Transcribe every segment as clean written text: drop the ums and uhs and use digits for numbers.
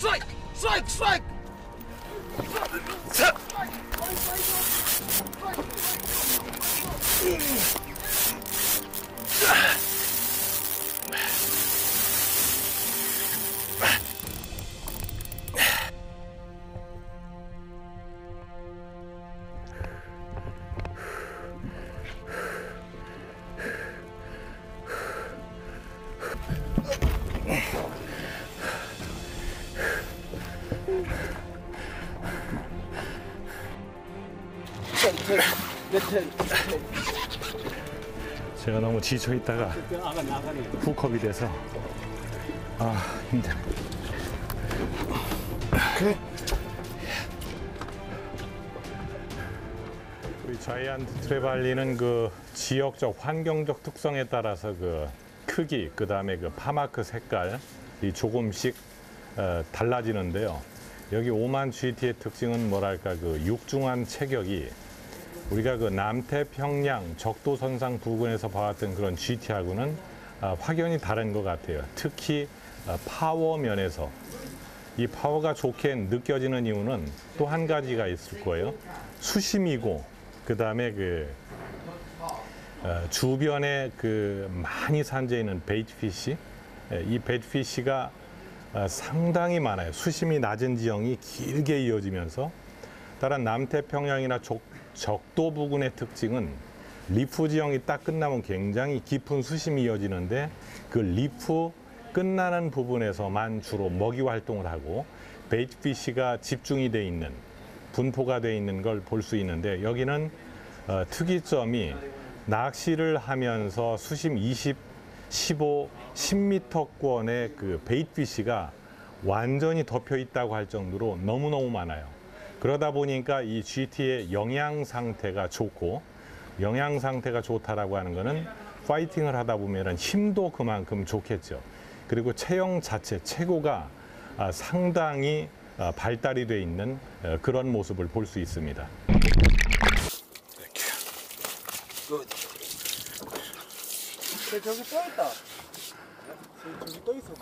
Strike! Strike! Strike! 제가 너무 지쳐 있다가 훅업이 돼서 힘드네. 우리 자이언트 트레발리는 그 지역적 환경적 특성에 따라서 그 크기, 그 다음에 그 파마크 색깔이 조금씩 달라지는데요. 여기 오만 GT의 특징은 뭐랄까 그 육중한 체격이 우리가 그 남태평양 적도선상 부근에서 봐왔던 그런 GT하고는 확연히 다른 것 같아요. 특히 파워 면에서 이 파워가 좋게 느껴지는 이유는 또 한 가지가 있을 거예요. 수심이고 그 다음에 그 주변에 그 많이 산재 있는 베이트피쉬, 이 베이트피쉬가 상당히 많아요. 수심이 낮은 지형이 길게 이어지면서 따라 남태평양이나 적도 부근의 특징은 리프 지형이 딱 끝나면 굉장히 깊은 수심이 이어지는데 그 리프 끝나는 부분에서만 주로 먹이 활동을 하고 베이트피쉬가 집중이 돼 있는 분포가 돼 있는 걸 볼 수 있는데 여기는 특이점이 낚시를 하면서 수심 20, 15, 10m권의 그 베이트피쉬가 완전히 덮여 있다고 할 정도로 너무너무 많아요. 그러다 보니까 이 GT의 영양 상태가 좋고, 영양 상태가 좋다라고 하는 거는 파이팅을 하다 보면은 힘도 그만큼 좋겠죠. 그리고 체형 자체, 체구가 상당히 발달이 돼 있는 그런 모습을 볼 수 있습니다. 저기 떠 있다. 저기 떠 있어.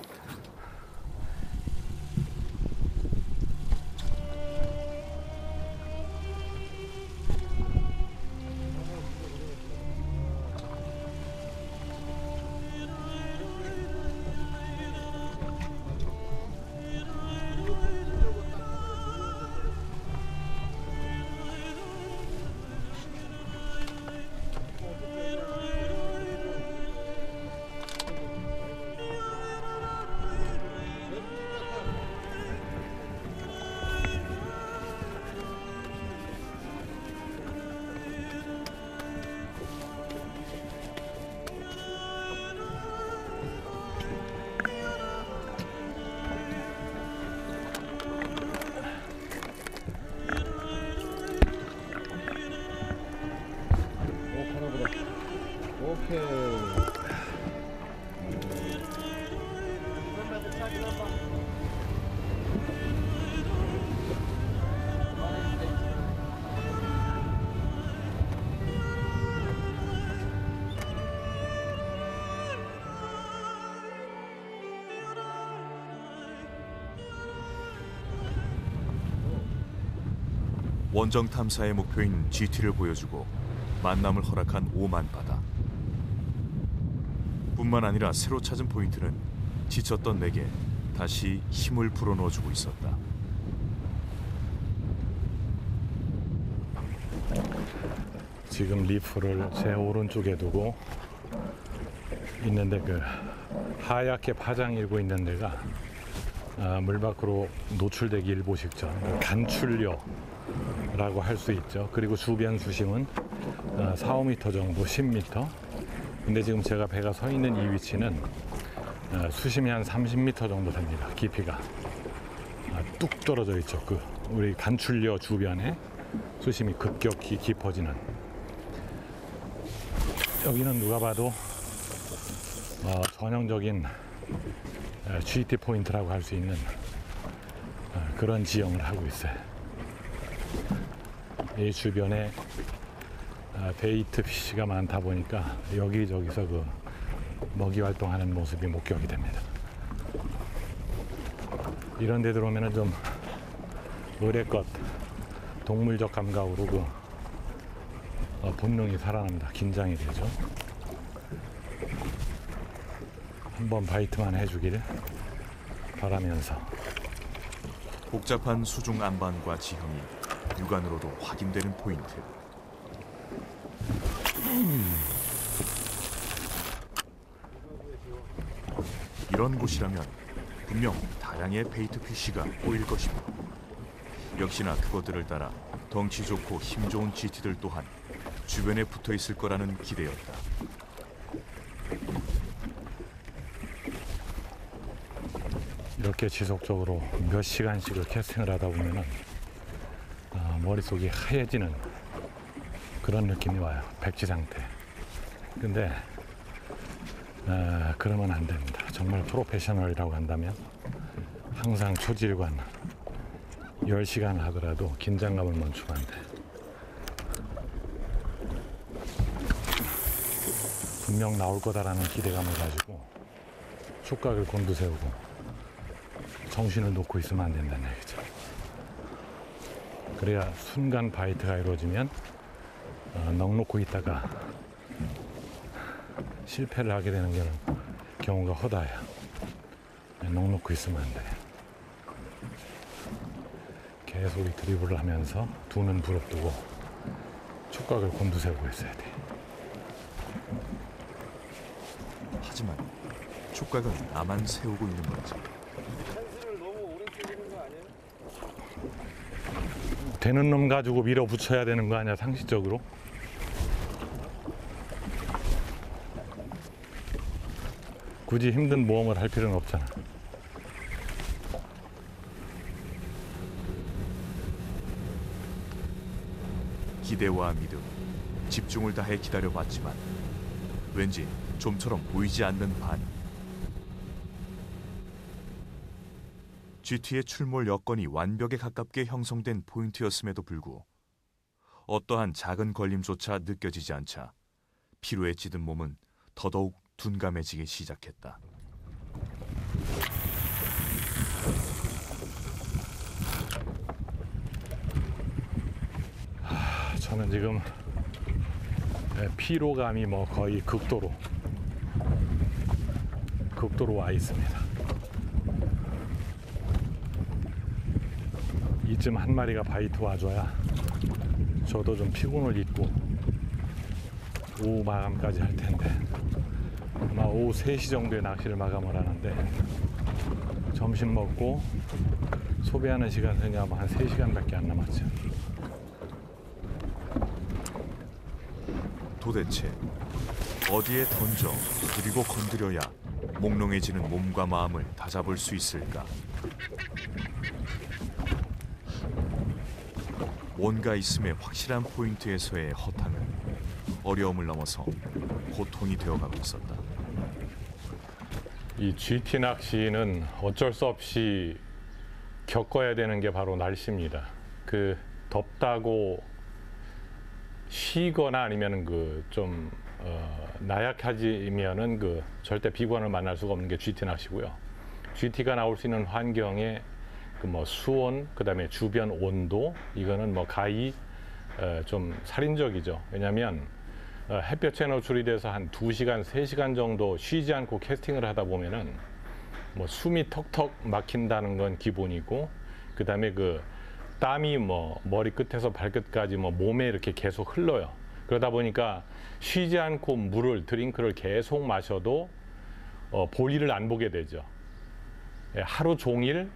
원정 탐사의 목표인 GT를 보여주고 만남을 허락한 오만 바다. 뿐만 아니라 새로 찾은 포인트는 지쳤던 내게 다시 힘을 불어넣어주고 있었다. 지금 리프를 제 오른쪽에 두고 있는데 그 하얗게 파장 일고 있는 데가 물 밖으로 노출되기 일보 직전 간출료라고 할 수 있죠. 그리고 주변 수심은 4, 5m 정도, 10m. 근데 지금 제가 배가 서 있는 이 위치는 수심이 한 30m 정도 됩니다. 깊이가 뚝 떨어져 있죠. 그 우리 간출료 주변에 수심이 급격히 깊어지는. 여기는 누가 봐도 전형적인 GT 포인트라고 할 수 있는 그런 지형을 하고 있어요. 이 주변에 베이트 피쉬가 많다 보니까 여기저기서 그 먹이 활동하는 모습이 목격이 됩니다. 이런 데 들어오면은 좀 의례껏 동물적 감각으로 그 본능이 살아납니다. 긴장이 되죠. 한번 바이트만 해주길 바라면서. 복잡한 수중 안반과 지형이 육안으로도 확인되는 포인트. 이런 곳이라면 분명 다량의 베이트피쉬가 보일 것이고, 역시나 그것들을 따라 덩치 좋고 힘 좋은 GT들 또한 주변에 붙어 있을 거라는 기대였다. 이렇게 지속적으로 몇 시간씩을 캐스팅을 하다 보면은 머릿속이 하얘지는 그런 느낌이 와요. 백지 상태. 근데 그러면 안 됩니다. 정말 프로페셔널이라고 한다면 항상 초질관 10시간 하더라도 긴장감을 멈추면 안 돼. 분명 나올 거다라는 기대감을 가지고 촉각을 곤두세우고 정신을 놓고 있으면 안 된다는 얘기죠. 그래야 순간 바이트가 이루어지면 넋놓고 있다가 실패를 하게 되는 경우가 허다해요. 넋놓고 있으면 안 돼. 계속 이 드리블을 하면서 두 눈 부릅뜨고 촉각을 곤두세우고 있어야 돼. 하지만 촉각은 나만 세우고 있는 건지. 펜스를 너무 오래 끼는 거 아니에요? 되는 놈 가지고 밀어붙여야 되는 거 아니야, 상식적으로? 굳이 힘든 모험을 할 필요는 없잖아. 기대와 믿음, 집중을 다해 기다려봤지만 왠지 좀처럼 보이지 않는 반응. GT의 출몰 여건이 완벽에 가깝게 형성된 포인트였음에도 불구하고 어떠한 작은 걸림조차 느껴지지 않자 피로에 찌든 몸은 더더욱 둔감해지기 시작했다. 저는 지금 피로감이 뭐 거의 극도로 와 있습니다. 이쯤 한 마리가 바이트 와줘야 저도 좀 피곤을 잊고 오후 마감까지 할 텐데, 아마 오후 3시 정도에 낚시를 마감을 하는데 점심 먹고 소비하는 시간은 아마 한 3시간밖에 안 남았죠. 도대체 어디에 던져 그리고 건드려야 몽롱해지는 몸과 마음을 다잡을 수 있을까? 뭔가 있음에 확실한 포인트에서의 허탕은 어려움을 넘어서 고통이 되어가고 있었다. 이 GT 낚시는 어쩔 수 없이 겪어야 되는 게 바로 날씨입니다. 그 덥다고 쉬거나 아니면은 좀 나약해지면은 절대 비관을 만날 수가 없는 게 GT 낚시고요. GT가 나올 수 있는 환경에 수온, 그다음에 주변 온도, 이거는 가히 좀 살인적이죠. 왜냐하면 햇볕에 노출이 돼서 한 2시간, 3시간 정도 쉬지 않고 캐스팅을 하다 보면은 숨이 턱턱 막힌다는 건 기본이고, 그다음에 땀이 머리 끝에서 발끝까지 몸에 이렇게 계속 흘러요. 그러다 보니까 쉬지 않고 드링크를 계속 마셔도 볼일을 안 보게 되죠. 하루 종일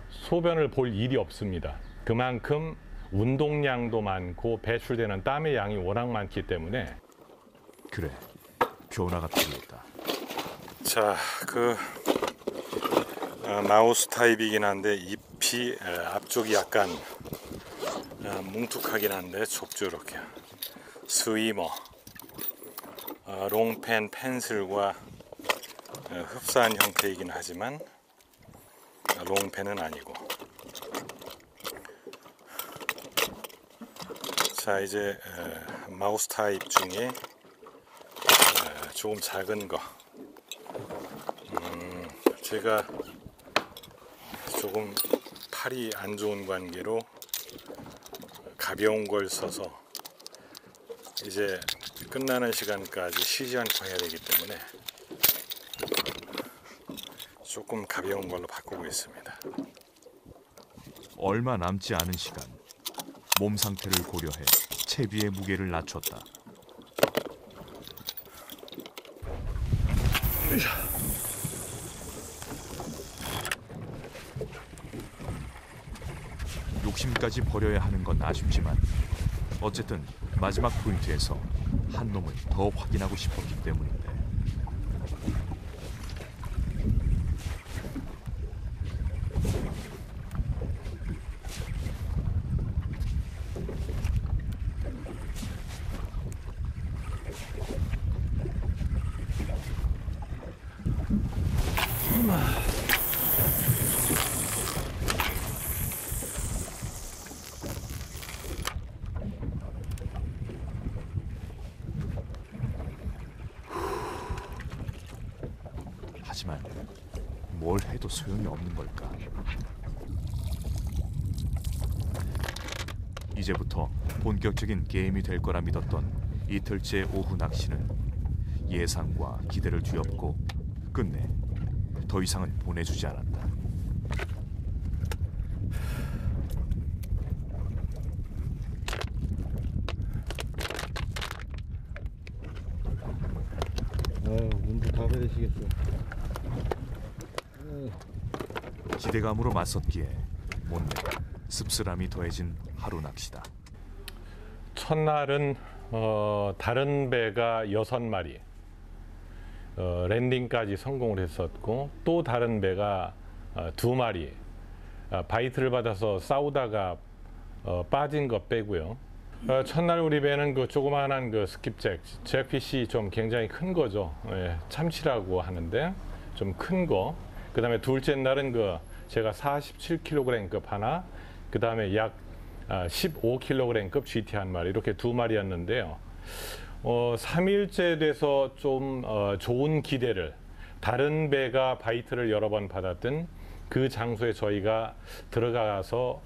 소변을 볼 일이 없습니다. 그만큼 운동량도 많고 배출되는 땀의 양이 워낙 많기 때문에. 그래, 변화가 필요했다. 자, 마우스 타입이긴 한데 잎이 앞쪽이 약간 뭉툭하긴 한데 좁죠. 이렇게 스위머, 롱펜 펜슬과 흡사한 형태이긴 하지만 롱펜은 아니고. 자, 이제 마우스 타입 중에 조금 작은 거, 제가 조금 팔이 안 좋은 관계로 가벼운 걸 써서 이제 끝나는 시간까지 쉬지 않고 해야 되기 때문에 조금 가벼운 걸로 바꾸고 있습니다. 얼마 남지 않은 시간, 몸 상태를 고려해 채비의 무게를 낮췄다. 욕심까지 버려야 하는 건 아쉽지만 어쨌든 마지막 포인트에서 한 놈을 더 확인하고 싶었기 때문인데. 하지만 뭘 해도 소용이 없는 걸까? 이제부터 본격적인 게임이 될 거라 믿었던 이틀째 오후 낚시는 예상과 기대를 뒤엎고 끝내 더 이상은 보내주지 않았다. 문도 다 베리시겠어. 기대감으로 맞섰기에 못내 씁쓸함이 더해진 하루 낚시다. 첫날은 다른 배가 6마리 랜딩까지 성공을 했었고, 또 다른 배가 2마리 바이트를 받아서 싸우다가 빠진 것 빼고요. 첫날 우리 배는 그 조그마한 그 스킵잭, 잭피시 좀 굉장히 큰 거죠. 예, 참치라고 하는데 좀 큰 거. 그 다음에 둘째 날은 그 제가 47kg급 하나, 그 다음에 약 15kg급 GT 한 마리, 이렇게 2마리였는데요. 3일째 돼서 좀 좋은 기대를, 다른 배가 바이트를 여러 번 받았던 그 장소에 저희가 들어가서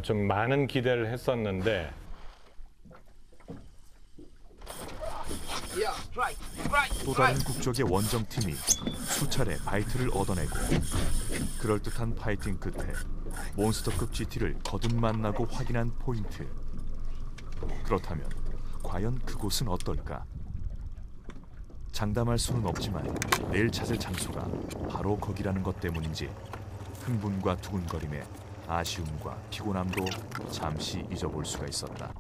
좀 많은 기대를 했었는데, 또 다른 국적의 원정팀이 수차례 바이트를 얻어내고 그럴듯한 파이팅 끝에 몬스터급 GT를 거듭 만나고 확인한 포인트. 그렇다면 과연 그곳은 어떨까? 장담할 수는 없지만 내일 찾을 장소가 바로 거기라는 것 때문인지 흥분과 두근거림에 아쉬움과 피곤함도 잠시 잊어볼 수가 있었다.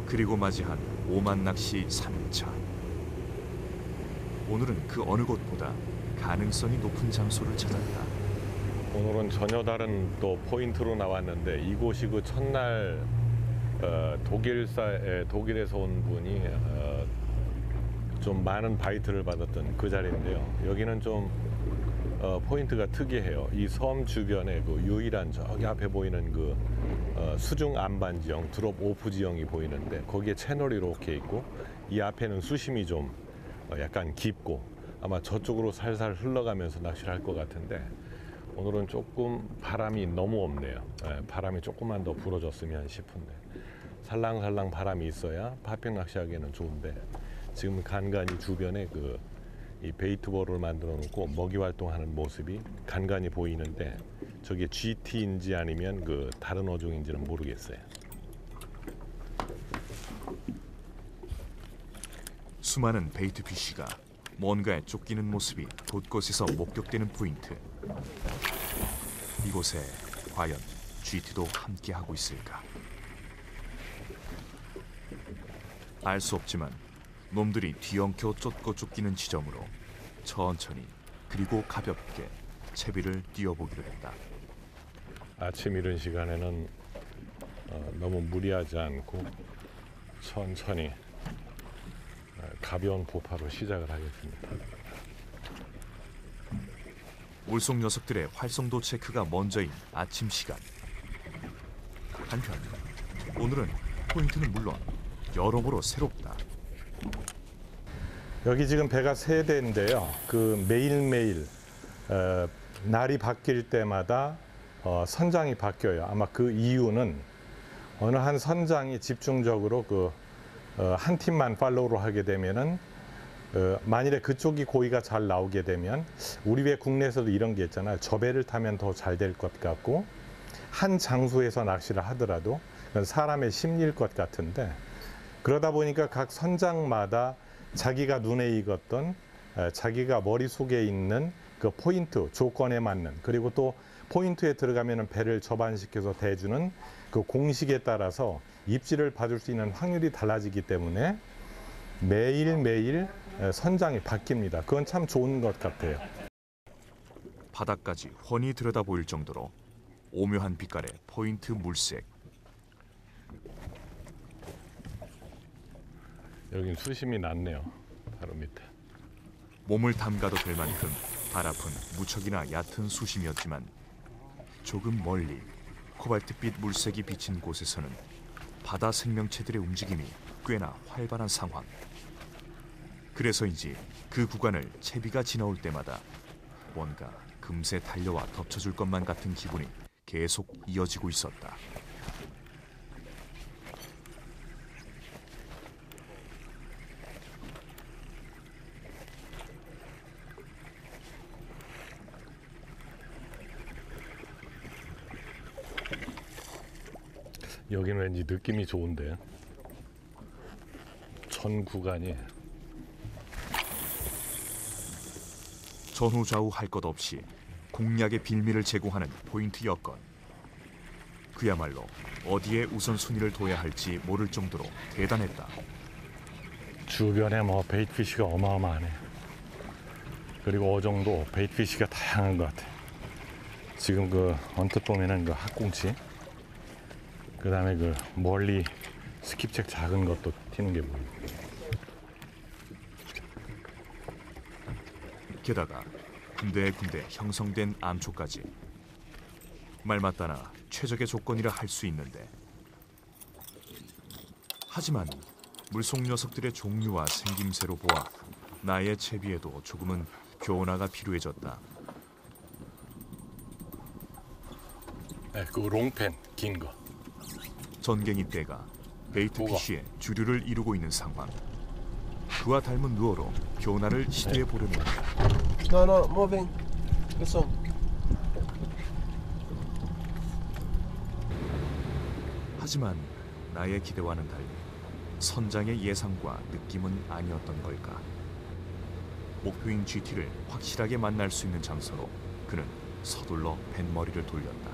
그리고 맞이한 오만 낚시 3일차. 오늘은 그 어느 곳보다 가능성이 높은 장소를 찾았다. 오늘은 전혀 다른 또 포인트로 나왔는데, 이곳이 그 첫날 독일에서 온 분이 좀 많은 바이트를 받았던 그 자리인데요. 여기는 좀 포인트가 특이해요. 이 섬 주변에 그 유일한 저기 앞에 보이는 그 수중 안반 지형, 드롭 오프 지형이 보이는데, 거기에 채널이 이렇게 있고, 이 앞에는 수심이 좀 약간 깊고, 아마 저쪽으로 살살 흘러가면서 낚시를 할 것 같은데, 오늘은 조금 바람이 너무 없네요. 바람이 조금만 더 불어줬으면 싶은데, 살랑살랑 바람이 있어야 파핑 낚시하기에는 좋은데, 지금 간간히 주변에 이 베이트볼을 만들어 놓고 먹이 활동하는 모습이 간간히 보이는데, 저게 GT인지 아니면 그 다른 어종인지는 모르겠어요. 수많은 베이트 피쉬가 뭔가에 쫓기는 모습이 곳곳에서 목격되는 포인트. 이곳에 과연 GT도 함께하고 있을까? 알 수 없지만 놈들이 뒤엉켜 쫓고 쫓기는 지점으로 천천히 그리고 가볍게 채비를 띄워보기로 했다. 아침 이른 시간에는 너무 무리하지 않고 천천히 가벼운 부파로 시작을 하겠습니다. 물속 녀석들의 활성도 체크가 먼저인 아침 시간. 한편 오늘은 포인트는 물론 여러모로 새롭다. 여기 지금 배가 3대인데요. 그 매일매일 날이 바뀔 때마다 선장이 바뀌어요. 아마 그 이유는 어느 한 선장이 집중적으로 한 팀만 팔로우를 하게 되면은 만일에 그쪽이 고기가 잘 나오게 되면 우리 왜 국내에서도 이런 게 있잖아요. 저 배를 타면 더 잘 될 것 같고 한 장소에서 낚시를 하더라도 그건 사람의 심리일 것 같은데 그러다 보니까 각 선장마다 자기가 눈에 익었던 자기가 머릿속에 있는 그 포인트 조건에 맞는 그리고 또 포인트에 들어가면 배를 접안시켜서 대주는 그 공식에 따라서 입질을 받을 수 있는 확률이 달라지기 때문에 매일매일 선장이 바뀝니다. 그건 참 좋은 것 같아요. 바닥까지 훤히 들여다 보일 정도로 오묘한 빛깔의 포인트 물색. 여긴 수심이 낮네요. 바로 밑에. 몸을 담가도 될 만큼 달아픈 무척이나 얕은 수심이었지만 조금 멀리 코발트빛 물색이 비친 곳에서는 바다 생명체들의 움직임이 꽤나 활발한 상황. 그래서인지 그 구간을 채비가 지나올 때마다 뭔가 금세 달려와 덮쳐줄 것만 같은 기분이 계속 이어지고 있었다. 여기는 왠지 느낌이 좋은데 전 구간이 전후좌우 할 것 없이 공략의 빌미를 제공하는 포인트 여건. 그야말로 어디에 우선순위를 둬야 할지 모를 정도로 대단했다. 주변에 베이트피쉬가 어마어마하네. 그리고 어종도 베이트피쉬가 다양한 것 같아. 지금 언뜻 보면은 학꽁치, 그 다음에 멀리 스킵책 작은 것도 튀는 게 보이고. 게다가 군데군데 형성된 암초까지. 말 맞다나 최적의 조건이라 할 수 있는데 하지만 물속 녀석들의 종류와 생김새로 보아 나의 채비에도 조금은 변화가 필요해졌다. 네, 그 롱펜 긴 거. 전갱이 떼가 베이트피쉬의 주류를 이루고 있는 상황. 그와 닮은 루어로 변화를 시도해 보려는 거다. No, no, moving. This one. 하지만 나의 기대와는 달리 선장의 예상과 느낌은 아니었던 걸까. 목표인 GT를 확실하게 만날 수 있는 장소로 그는 서둘러 뱃머리를 돌렸다.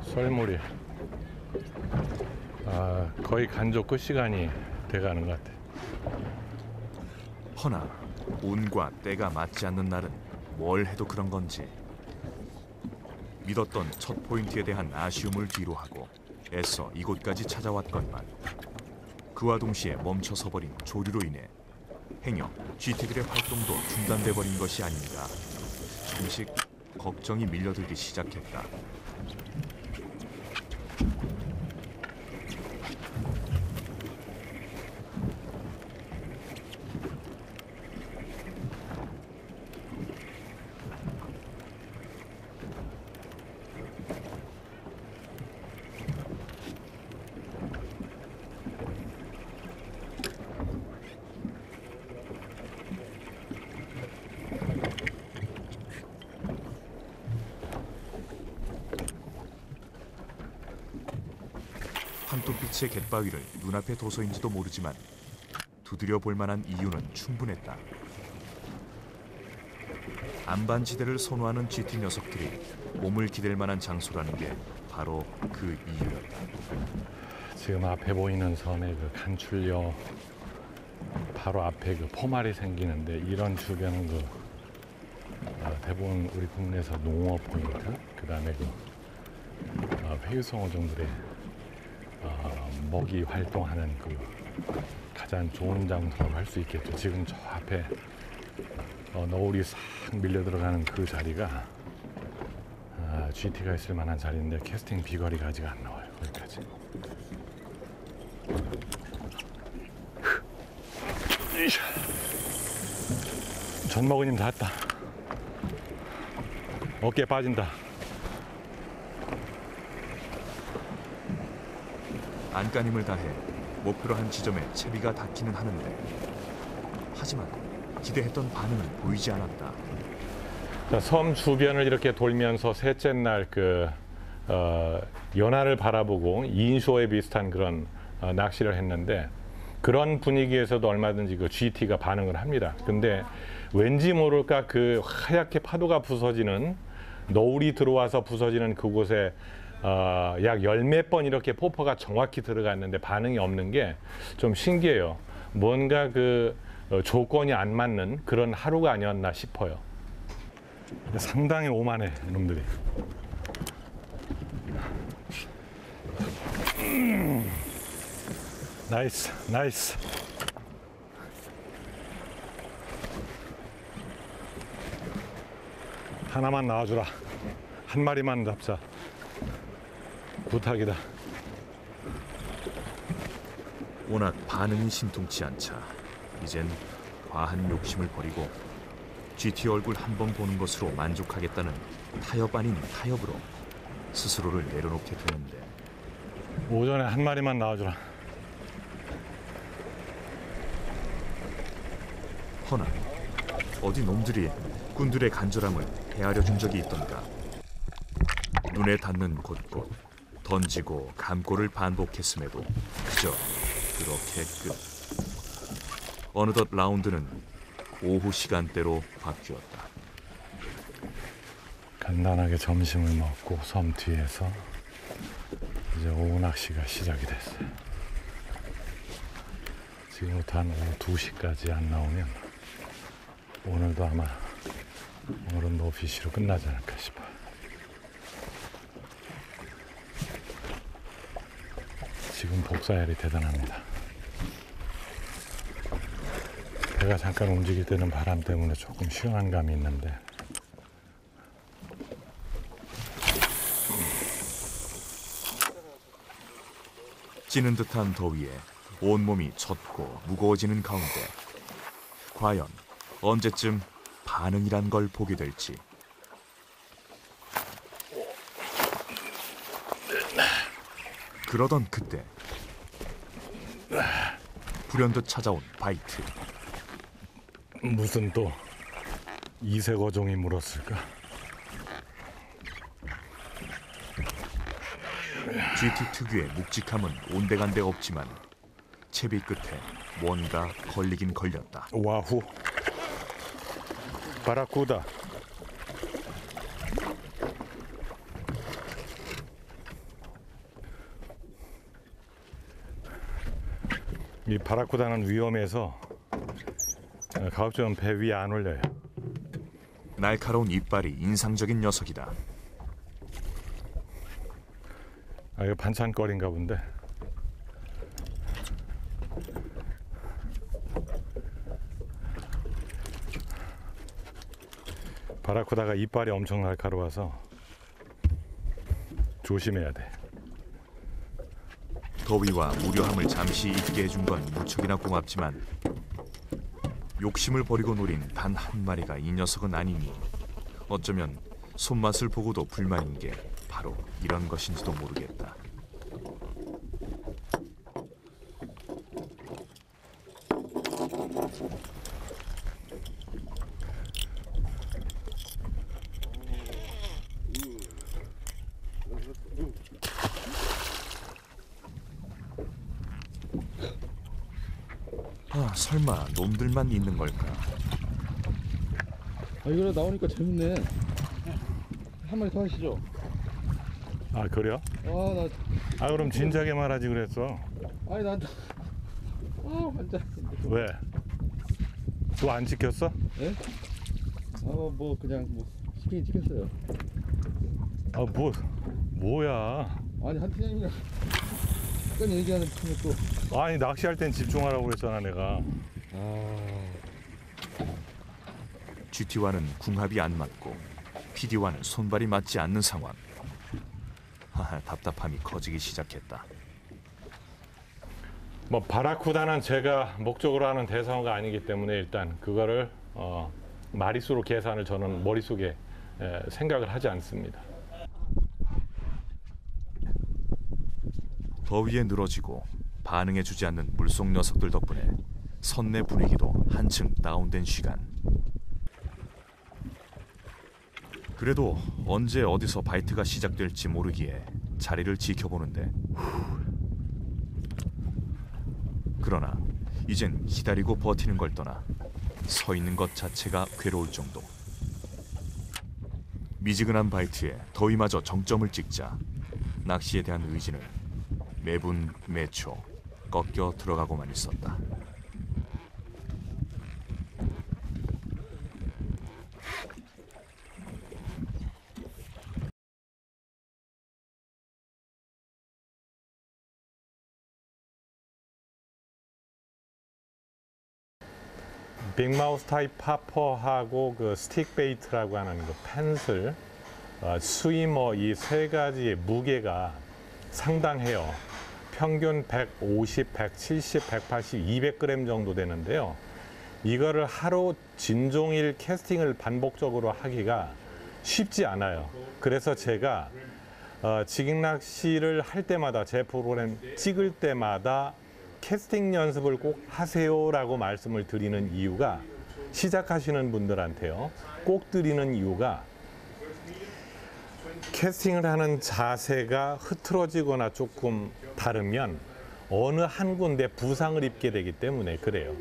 썰물이 거의 간조 끝 시간이 돼가는 것 같아. 허나 운과 때가 맞지 않는 날은 뭘 해도 그런 건지 믿었던 첫 포인트에 대한 아쉬움을 뒤로하고 애써 이곳까지 찾아왔건만 그와 동시에 멈춰서 버린 조류로 인해 행여 GT들의 활동도 중단돼 버린 것이 아닌가 조금씩 걱정이 밀려들기 시작했다. 한토빛의 갯바위를 눈앞에 둬서인지도 모르지만 두드려 볼 만한 이유는 충분했다. 안반지대를 선호하는 GT 녀석들이 몸을 기댈 만한 장소라는 게 바로 그 이유였다. 지금 앞에 보이는 섬의 간출려 바로 앞에 포말이 생기는데 이런 주변은 대부분 우리 국내에서 농어 포인트, 그 다음에 회유성 어종들의 먹이 활동하는 가장 좋은 장소라고 할 수 있겠죠. 지금 저 앞에 너울이 싹 밀려 들어가는 그 자리가 GT가 있을 만한 자리인데 캐스팅 비거리가 아직 안 나와요. 거기까지. 전먹으님 다 왔다. 어깨 빠진다. 안간힘을 다해 목표로 한 지점에 채비가 닿기는 하는데 하지만 기대했던 반응은 보이지 않았다. 자, 섬 주변을 이렇게 돌면서 셋째 날 연하를 바라보고 2인쇼에 비슷한 그런 낚시를 했는데 그런 분위기에서도 얼마든지 그 GT가 반응을 합니다. 근데 왠지 모를까 그 하얗게 파도가 부서지는 너울이 들어와서 부서지는 그곳에 약 10몇 번 이렇게 포퍼가 정확히 들어갔는데 반응이 없는 게 좀 신기해요. 뭔가 그 조건이 안 맞는 그런 하루가 아니었나 싶어요. 상당히 오만해, 놈들이. 나이스, 나이스. 하나만 나와주라. 한 마리만 잡자. 부탁이다. 워낙 반응이 심통치 않자 이젠 과한 욕심을 버리고 GT 얼굴 한 번 보는 것으로 만족하겠다는 타협 아닌 타협으로 스스로를 내려놓게 되는데 오전에 한 마리만 나와주라. 허나 어디 놈들이 꾼들의 간절함을 헤아려 준 적이 있던가. 눈에 닿는 곳곳 던지고 감고를 반복했음에도 그저 그렇게 끝. 어느덧 라운드는 오후 시간대로 바뀌었다. 간단하게 점심을 먹고 섬 뒤에서 이제 오후 낚시가 시작이 됐어요. 지금부터 한 오후 2시까지 안 나오면 오늘도 아마 오늘은 노피시로 끝나지 않을까 싶어요. 지금 복사열이 대단합니다. 배가 잠깐 움직일 때는 바람 때문에 조금 시원한 감이 있는데 찌는 듯한 더위에 온몸이 젖고 무거워지는 가운데 과연 언제쯤 반응이란 걸 보게 될지. 그러던 그때 불현듯 찾아온 바이트. 무슨 또 이색 어종이 물었을까? GT 특유의 묵직함은 온데간데 없지만 채비 끝에 뭔가 걸리긴 걸렸다. 와후 바라쿠다. 이 바라쿠다는 위험해서 가급적이면 배 위에 안 올려요. 날카로운 이빨이 인상적인 녀석이다. 이거 반찬거리인가 본데. 바라쿠다가 이빨이 엄청 날카로워서 조심해야 돼. 더위와 무료함을 잠시 잊게 해준 건 무척이나 고맙지만 욕심을 버리고 노린 단 한 마리가 이 녀석은 아니니 어쩌면 손맛을 보고도 불만인 게 바로 이런 것인지도 모르겠다. 설마 놈들만 있는 걸까? 이거 나오니까 재밌네. 한 마리 더 하시죠. 아 그래요? 그럼 진작에 말하지 그랬어. 아니 난 완전. 왜? 또 안 찍혔어? 예? 뭐 그냥 뭐 스킨 찍혔어요. 뭐야? 아니 한 팀장님이랑 잠깐 얘기하는 팀에 또 아니 낚시할 땐 집중하라고 그랬잖아 내가. GT와는 궁합이 안 맞고 PD와는 손발이 맞지 않는 상황. 답답함이 커지기 시작했다. 뭐 바라쿠다는 제가 목적으로 하는 대상어가 아니기 때문에 일단 그거를 마리수로 계산을 저는 머릿속에 생각을 하지 않습니다. 더위에 늘어지고 반응해주지 않는 물속 녀석들 덕분에 선내 분위기도 한층 다운된 시간. 그래도 언제 어디서 바이트가 시작될지 모르기에 자리를 지켜보는데 그러나 이젠 기다리고 버티는 걸 떠나 서 있는 것 자체가 괴로울 정도. 미지근한 바이트에 더위마저 정점을 찍자 낚시에 대한 의지는 매분 매초 꺾여 들어가고만 있었다. 빅마우스 타입 파퍼하고 그 스틱 베이트라고 하는 그 펜슬, 스위머 이 세 가지의 무게가 상당해요. 평균 150, 170, 180, 200g 정도 되는데요. 이거를 하루 진종일 캐스팅을 반복적으로 하기가 쉽지 않아요. 그래서 제가 지깅 낚시를 할 때마다 제 프로그램 찍을 때마다 캐스팅 연습을 꼭 하세요라고 말씀을 드리는 이유가 시작하시는 분들한테요. 꼭 드리는 이유가 캐스팅을 하는 자세가 흐트러지거나 조금 다르면 어느 한 군데 부상을 입게 되기 때문에 그래요.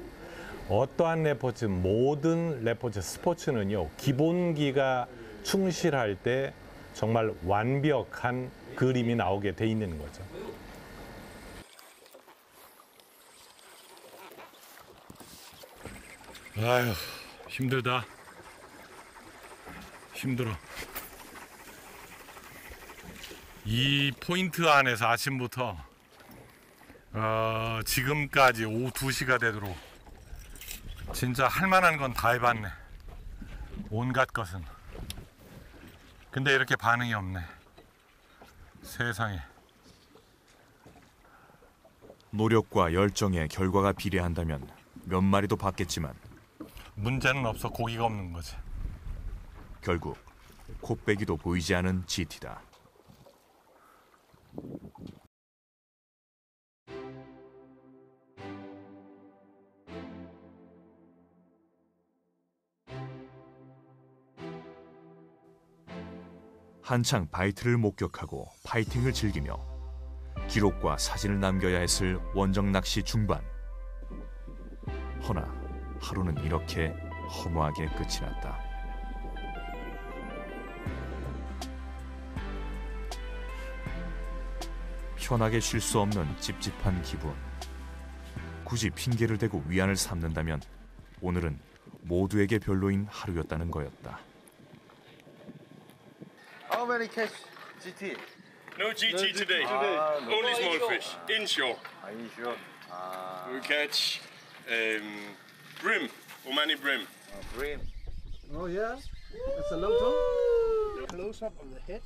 어떠한 레포츠, 모든 레포츠 스포츠는요. 기본기가 충실할 때 정말 완벽한 그림이 나오게 돼 있는 거죠. 아휴, 힘들다. 힘들어. 이 포인트 안에서 아침부터 지금까지 오후 2시가 되도록 진짜 할 만한 건 다 해봤네. 온갖 것은. 근데 이렇게 반응이 없네. 세상에. 노력과 열정의 결과가 비례한다면 몇 마리도 받겠지만 문제는 없어. 고기가 없는 거지. 결국 코빼기도 보이지 않은 GT다. 한창 바이트를 목격하고 파이팅을 즐기며 기록과 사진을 남겨야 했을 원정 낚시 중반. 허나 하루는 이렇게 허무하게 끝이 났다. 편하게 쉴 수 없는 찝찝한 기분. 굳이 핑계를 대고 위안을 삼는다면 오늘은 모두에게 별로인 하루였다는 거였다. How many catch GT? No GT today. Only small fish. Inshore. Inshore. We catch brim, Omani brim. Brim. Oh yeah? That's a long time? Close up of the head.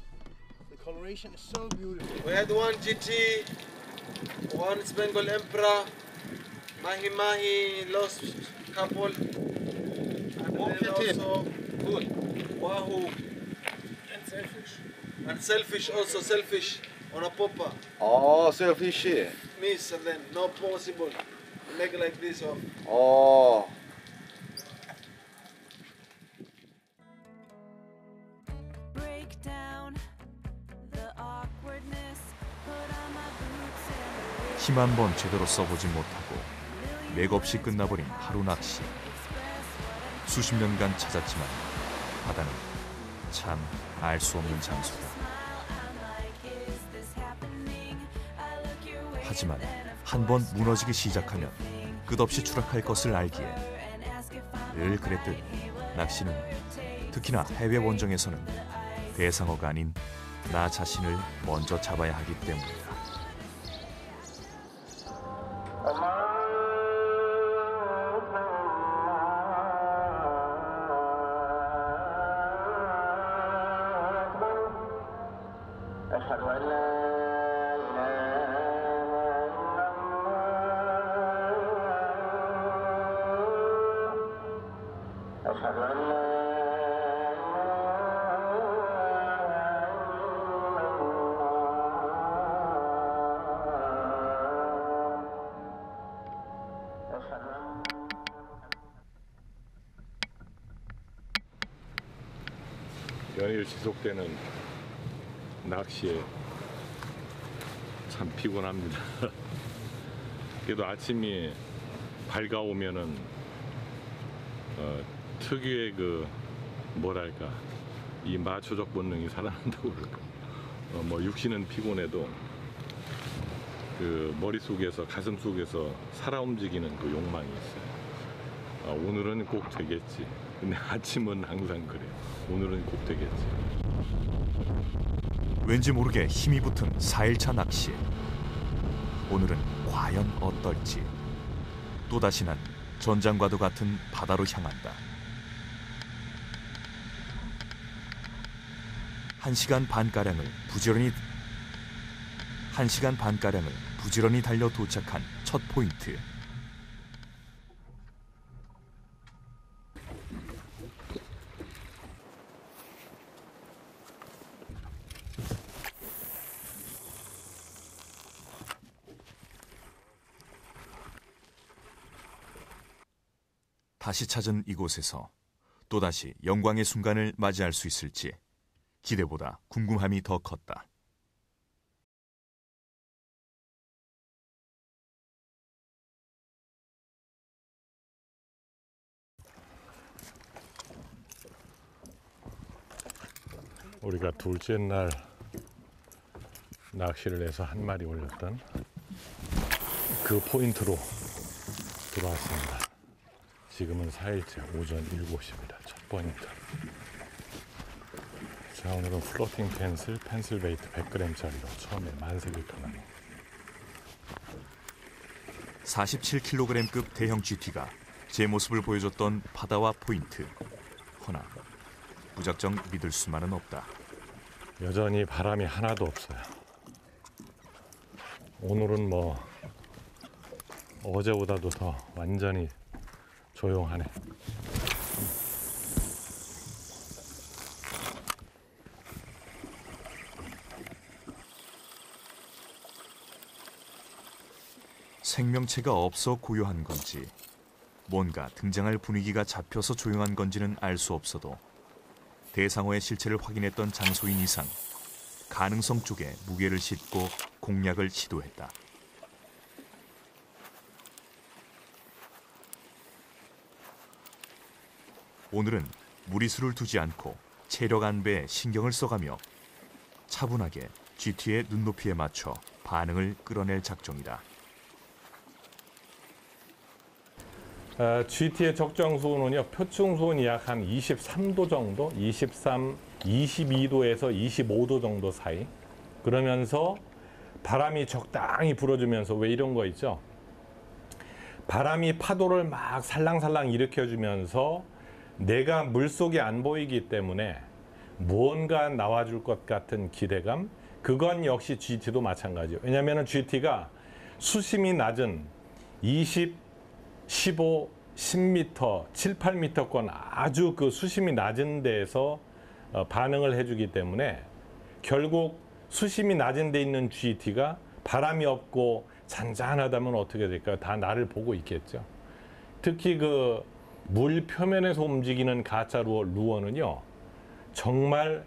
The coloration is so beautiful. We had one GT, one Bengal Emperor, Mahi Mahi lost couple, and then also good. Wahoo. And selfish also, selfish on a popper. Oh, selfish. Miss and then no possible. Make like this off. Oh. Break down the awkwardness. Put on my boots and 힘 한 번 제대로 써보지 못하고 맥없이 끝나버린 하루 낚시. 수십 년간 찾았지만 바다는 참 알 수 없는 장소다. 하지만 한 번 무너지기 시작하면 끝없이 추락할 것을 알기에 늘 그랬듯 낚시는 특히나 해외 원정에서는 대상어가 아닌 나 자신을 먼저 잡아야 하기 때문이다. 연일 지속되는 낚시에 참 피곤합니다. 그래도 아침이 밝아오면은 특유의 그 뭐랄까 이 마초적 본능이 살아난다고 그럴까. 뭐 육신은 피곤해도 그 머릿속에서 가슴 속에서 살아 움직이는 그 욕망이 있어요. 오늘은 꼭 되겠지. 근데 아침은 항상 그래요. 오늘은 꼭 되겠지. 왠지 모르게 힘이 붙은 4일차 낚시. 오늘은 과연 어떨지. 또다시 난 전장과도 같은 바다로 향한다. 1시간 반가량을 부지런히 달려 도착한 첫 포인트. 다시 찾은 이곳에서 또다시 영광의 순간을 맞이할 수 있을지 기대보다 궁금함이 더 컸다. 우리가 둘째 날 낚시를 해서 한 마리 올렸던 그 포인트로 들어왔습니다. 지금은 4일째 오전 7시입니다. 첫 포인트. 자, 오늘은 플로팅 펜슬 베이트 100g짜리로 처음에 만색을 터나는 47kg급 대형 GT가 제 모습을 보여줬던 바다와 포인트. 허나 무작정 믿을 수만은 없다. 여전히 바람이 하나도 없어요. 오늘은 뭐 어제보다도 더 완전히 조용하네. 생명체가 없어 고요한 건지, 뭔가 등장할 분위기가 잡혀서 조용한 건지는 알 수 없어도 대상어의 실체를 확인했던 장소인 이상 가능성 쪽에 무게를 싣고 공략을 시도했다. 오늘은 무리수를 두지 않고 체력 안배에 신경을 써가며 차분하게 GT의 눈높이에 맞춰 반응을 끌어낼 작정이다. GT의 적정 수온은요, 표층 수온이 약 한 23도 정도, 22도에서 25도 정도 사이. 그러면서 바람이 적당히 불어주면서, 왜 이런 거 있죠? 바람이 파도를 막 살랑살랑 일으켜주면서 내가 물속에 안 보이기 때문에 무언가 나와줄 것 같은 기대감. 그건 역시 GT도 마찬가지예요. 왜냐하면 GT가 수심이 낮은 20, 15, 10m, 7, 8m권 아주 그 수심이 낮은 데에서 반응을 해주기 때문에 결국 수심이 낮은 데 있는 GT가 바람이 없고 잔잔하다면 어떻게 될까요? 다 나를 보고 있겠죠. 특히 그 물 표면에서 움직이는 가짜 루어는요, 정말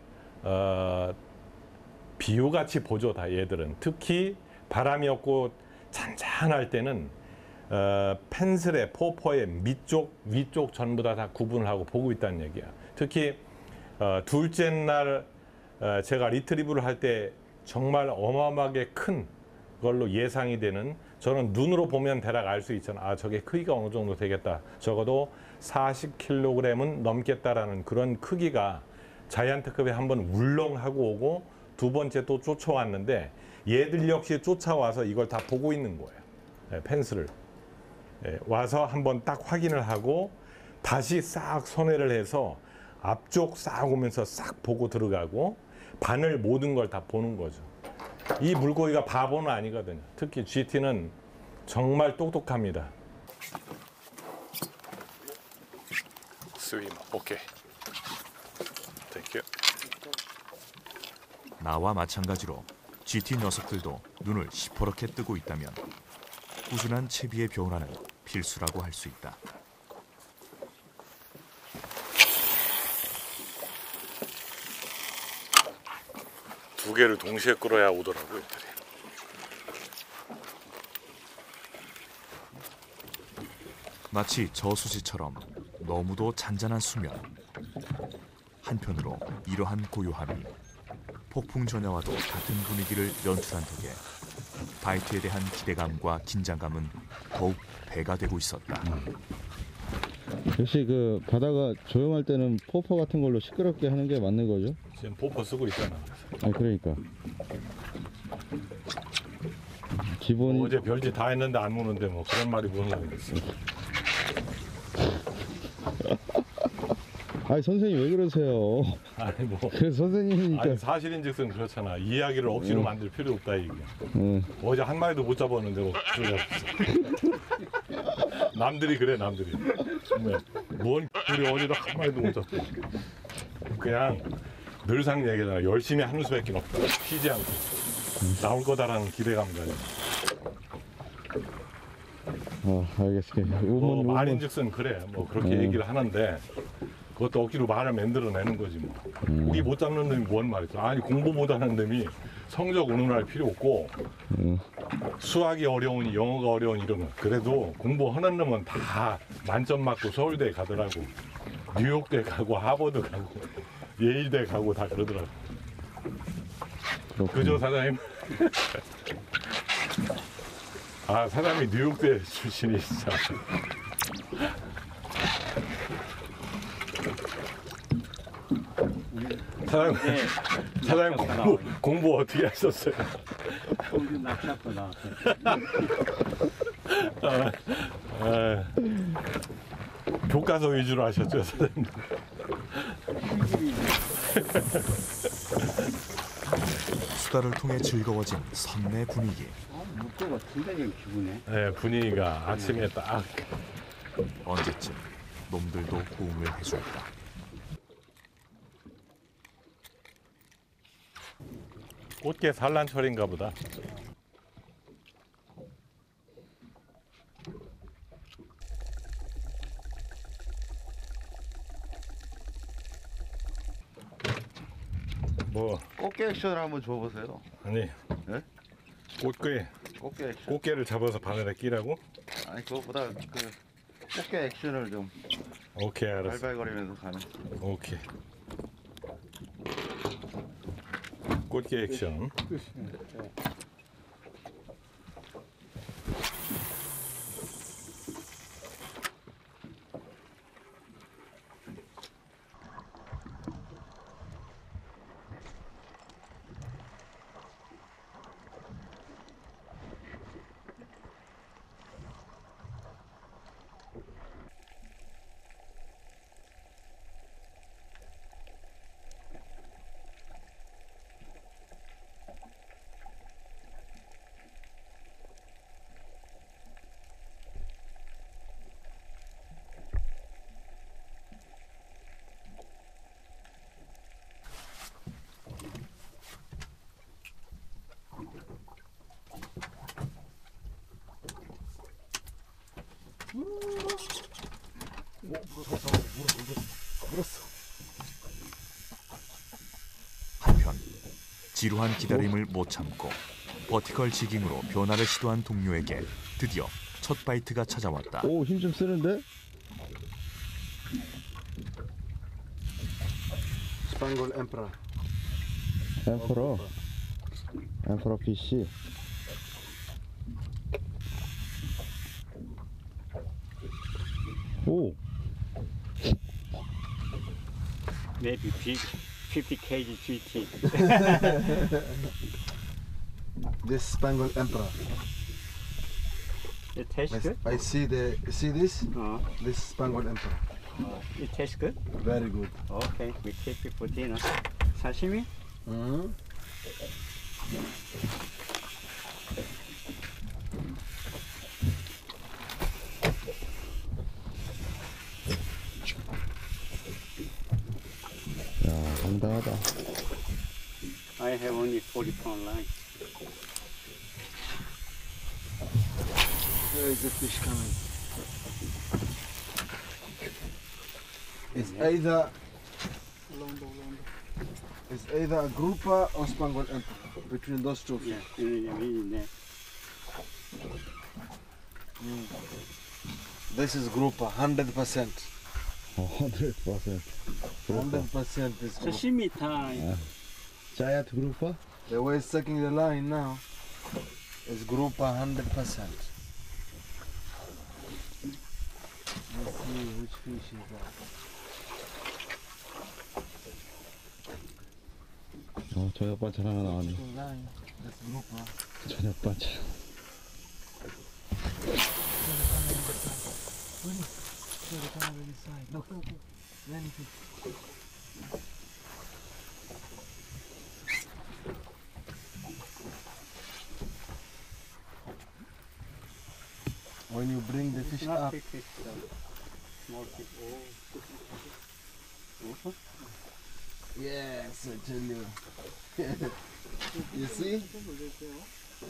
비유같이 보죠, 다 얘들은. 특히 바람이 없고 잔잔할 때는 펜슬의 포퍼의 밑쪽, 위쪽 전부 다 구분을 하고 보고 있다는 얘기야. 특히 둘째 날 제가 리트리브를 할 때 정말 어마어마하게 큰 걸로 예상이 되는, 저는 눈으로 보면 대략 알 수 있잖아. 아, 저게 크기가 어느 정도 되겠다. 적어도 40kg은 넘겠다라는 그런 크기가 자이언트급에 한번 울렁하고 오고 두 번째 또 쫓아왔는데 얘들 역시 쫓아와서 이걸 다 보고 있는 거예요. 펜스를 와서 한번 딱 확인을 하고 다시 싹 손해를 해서 앞쪽 싹 오면서 싹 보고 들어가고 바늘 모든 걸 다 보는 거죠. 이 물고기가 바보는 아니거든요. 특히 GT는 정말 똑똑합니다. 스위머, 오케이. 땡큐. 나와 마찬가지로 GT 녀석들도 눈을 시퍼렇게 뜨고 있다면 꾸준한 채비의 변화는 필수라고 할 수 있다. 두 개를 동시에 끌어야 오더라고요. 애들이. 마치 저수지처럼 너무도 잔잔한 수면. 한편으로 이러한 고요함이 폭풍 전야와도 같은 분위기를 연출한 덕에 바이트에 대한 기대감과 긴장감은 더욱 배가 되고 있었다. 역시 그 바다가 조용할 때는 포퍼 같은 걸로 시끄럽게 하는 게 맞는 거죠? 지금 포퍼 쓰고 있잖아. 아 그러니까 기본 어제 별짓 다 했는데 안 무는데 뭐 그런 말이 무슨 소리겠어. 아니 선생님 왜 그러세요? 아니 뭐. 그래서 선생님이니까 아니 사실인즉슨 그렇잖아. 이야기를 억지로 만들 필요 없다 이게. 어제 한 마리도 못 잡았는데 뭐 그러자. 남들이 그래 남들이. 뭔 우리 어제도 한 마리도 못 잡고. 그냥 늘상 얘기잖아. 열심히 하는 수밖에 없다. 쉬지 않고 나올 거다라는 기대감 가지고. 알겠습니다. 뭐 말인즉슨 그래. 뭐 그렇게 얘기를 하는데. 그것도 억지로 말을 만들어내는 거지 뭐. 고기 못 잡는 놈이 뭔 말이죠. 아니 공부 못하는 놈이 성적 운운할 필요 없고 수학이 어려우니 영어가 어려우니 이러면 그래도 공부하는 놈은 다 만점 맞고 서울대 가더라고. 뉴욕대 가고 하버드 가고 예일대 가고 다 그러더라고. 그죠 사장님? 아 사장님이 뉴욕대 출신이 진짜. 사장님 공부 어떻게 하셨어요? 공부 낚시하고 나왔어요. 교과서 위주로 하셨죠, 사장님? 수다를 통해 즐거워진 선내 분위기. 물고가 굉장히 기분에. 네, 분위기가 아침에 딱. 언제쯤 놈들도 호응을 해줄까. 꽃게 산란철인가 보다. 뭐 꽃게 액션을 한번 줘보세요. 아니 네? 꽃게 꽃게 액션. 꽃게를 잡아서 바늘에 끼라고? 아니 그것보다 그 꽃게 액션을 좀 오케이 알았어. 발발거리면서 가는. 오케이. 꽃게 액션. 한편 지루한 기다림을 못 참고 버티컬 지깅으로 변화를 시도한 동료에게 드디어 첫 바이트가 찾아왔다. 오, 힘 좀 쓰는데? Spangled Emperor. 엠퍼러 피쉬. 오, Maybe big 50 kg GT. This Spangled Emperor. It tastes good. I see this? Uh, This Spangled Emperor. it tastes good. Very good. Okay, we keep it for dinner. Sashimi? Mm-hmm. 야, 상당하다. I have only 40-pound line. Where is the fish coming? It's either a grouper or Spangled Emperor. Between those two fish. Yeah, in there. This is grouper, 100%. 100%. 100% is grouper. Sashimi time. 자이언트 그룹파? The way it's sucking the line now is grouper 100%. Let's see which fish is that. 저녁 반찬 하나 나왔네. Line. That's grouper. 저녁 반찬. Look, many fish. When you bring the fish Not up, big fish, though. Small fish. Oh. yes, I tell you. You see? I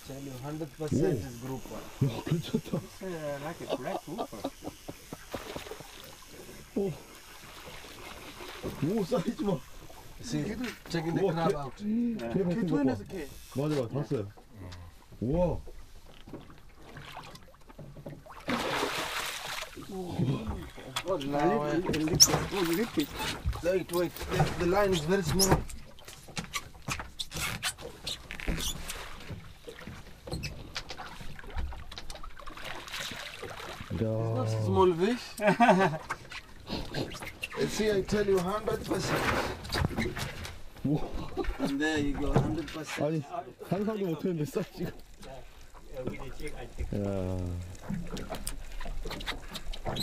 tell you, 100% is grouper. 괜찮다. It's like a black grouper. 오, 사이즈 봐. See, checking the What? crab out. 대박 큰 거 봐. 맞아, 봤어요. 우와. Oh, now, wait. The line is very small. 야, Small fish. See, I tell you 100%. And there you go, 100%. 아니 상상도 못했는데 사이즈가. 여기는 찍 야,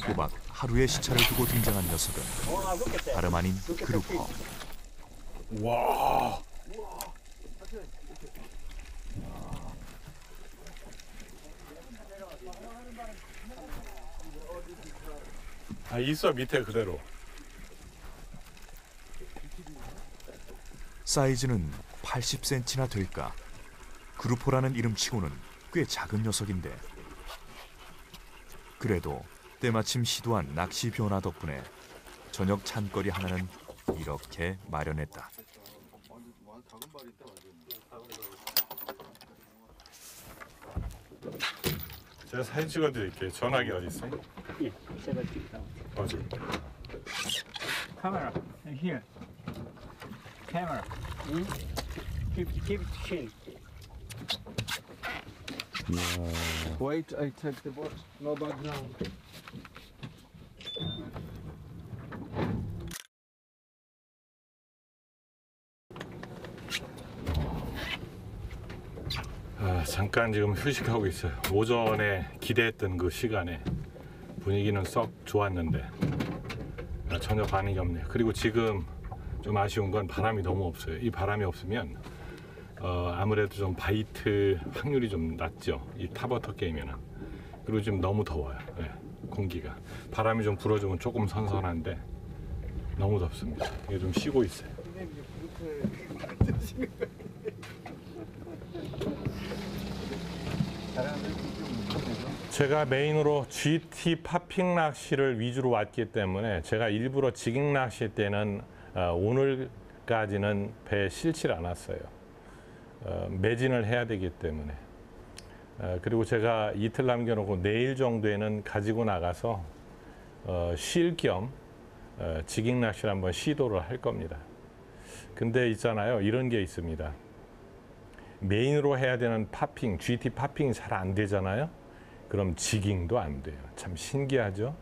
꼬박 하루의 시차를 두고 등장한 녀석은 다름 아닌 그루퍼. 와. 아, 있어 밑에 그대로. 사이즈는 80cm나 될까. 그루퍼라는 이름치고는 꽤 작은 녀석인데 그래도 때마침 시도한 낚시 변화 덕분에 저녁 찬거리 하나는 이렇게 마련했다. 제가 사진 찍어드릴게요. 전화기 어디 있어요? 예, 제가 찍다. 어디? Camera, here. Camera. Keep it chin. Wait, I take the boat. No background. 아, 잠깐 지금 휴식하고 있어요. 오전에 기대했던 그 시간에 분위기는 썩 좋았는데 전혀 반응이 없네요. 그리고 지금 좀 아쉬운 건 바람이 너무 없어요. 이 바람이 없으면 아무래도 좀 바이트 확률이 좀 낮죠. 이 탑워터 게임에는. 그리고 지금 너무 더워요. 네, 공기가. 바람이 좀 불어주면 조금 선선한데 너무 덥습니다. 이게 좀 쉬고 있어요. 제가 메인으로 GT 파핑 낚시를 위주로 왔기 때문에 제가 일부러 지깅 낚시 때는 오늘까지는 배에 실질 않았어요. 매진을 해야 되기 때문에. 그리고 제가 이틀 남겨놓고 내일 정도에는 가지고 나가서 쉴 겸 지깅 낚시를 한번 시도를 할 겁니다. 근데 있잖아요. 이런 게 있습니다. 메인으로 해야 되는 파핑, GT 파핑이 잘 안 되잖아요. 그럼 지깅도 안 돼요. 참 신기하죠?